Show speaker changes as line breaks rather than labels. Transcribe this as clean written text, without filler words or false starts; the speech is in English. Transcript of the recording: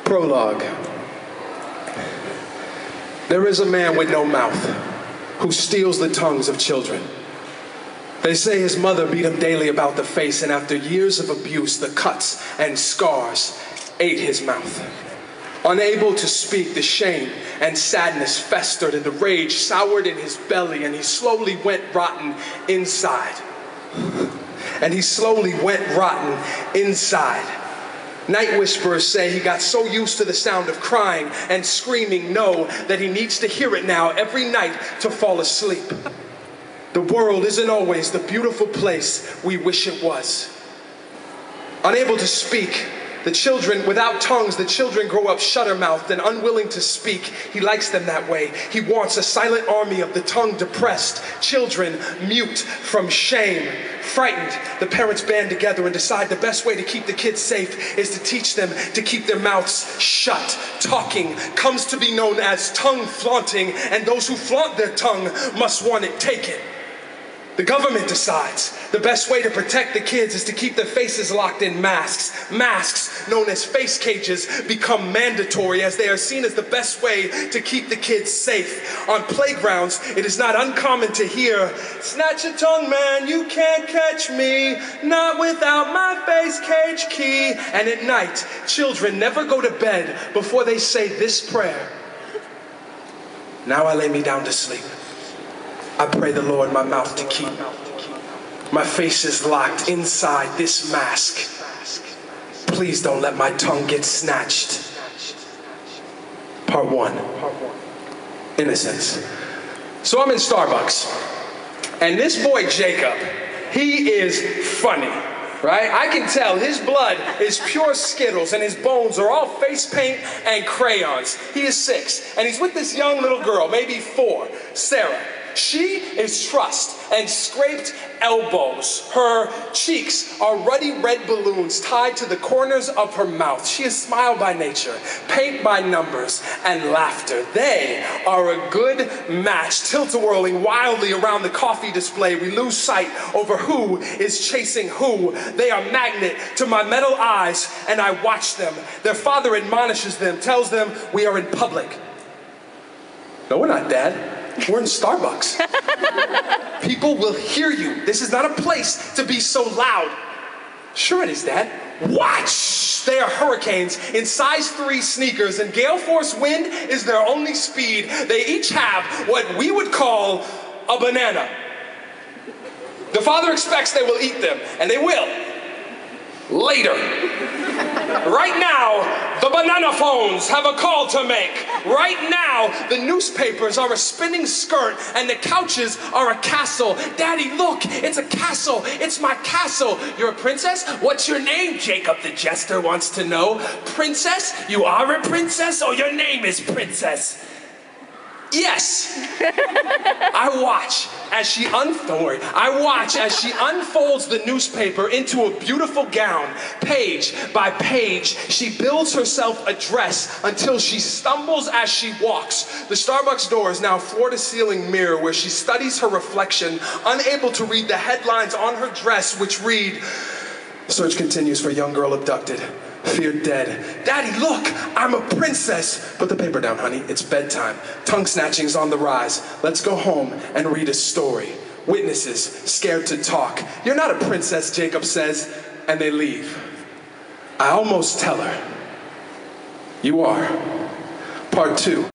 Prologue. There is a man with no mouth who steals the tongues of children. They say his mother beat him daily about the face, and after years of abuse, the cuts and scars ate his mouth. Unable to speak, the shame and sadness festered, and the rage soured in his belly, and he slowly went rotten inside. And he slowly went rotten inside. Night whisperers say he got so used to the sound of crying and screaming no that he needs to hear it now every night to fall asleep. The world isn't always the beautiful place we wish it was. Unable to speak, the children, without tongues, the children grow up shutter-mouthed and unwilling to speak. He likes them that way. He wants a silent army of the tongue-depressed children, mute from shame. Frightened, the parents band together and decide the best way to keep the kids safe is to teach them to keep their mouths shut. Talking comes to be known as tongue flaunting, and those who flaunt their tongue must want it taken. The government decides the best way to protect the kids is to keep their faces locked in masks. Masks, known as face cages, become mandatory as they are seen as the best way to keep the kids safe. On playgrounds, it is not uncommon to hear, "Snatch your tongue, man, you can't catch me, not without my face cage key." And at night, children never go to bed before they say this prayer: "Now I lay me down to sleep. I pray the Lord my mouth to keep. My face is locked inside this mask. Please don't let my tongue get snatched." Part 1. Innocence. So I'm in Starbucks, and this boy Jacob, he is funny, right? I can tell his blood is pure Skittles and his bones are all face paint and crayons. He is 6, and he's with this young little girl, maybe 4, Sarah. She is trussed and scraped elbows. Her cheeks are ruddy red balloons tied to the corners of her mouth. She is smile by nature, paint by numbers, and laughter. They are a good match. Tilt-a-whirling wildly around the coffee display, we lose sight over who is chasing who. They are magnet to my metal eyes, and I watch them. Their father admonishes them, tells them we are in public. No, we're not, Dad. We're in Starbucks. People will hear you. This is not a place to be so loud. Sure it is, Dad. Watch! They are hurricanes in size 3 sneakers, and gale force wind is their only speed. They each have what we would call a banana. The father expects they will eat them, and they will. Later. Right now, the banana phones have a call to make. Right now, the newspapers are a spinning skirt and the couches are a castle. Daddy, look, it's a castle. It's my castle. You're a princess? What's your name? Jacob the jester wants to know. Princess? You are a princess, or your name is Princess? Yes. I watch as she unfolds the newspaper into a beautiful gown. Page by page, she builds herself a dress until she stumbles as she walks. The Starbucks door is now floor-to-ceiling mirror where she studies her reflection, unable to read the headlines on her dress, which read, "Search continues for young girl abducted. Feared dead. Daddy, look, I'm a princess." Put the paper down, honey. It's bedtime. Tongue snatching's on the rise. Let's go home and read a story. Witnesses, scared to talk. "You're not a princess," Jacob says, and they leave. I almost tell her, "You are." Part 2.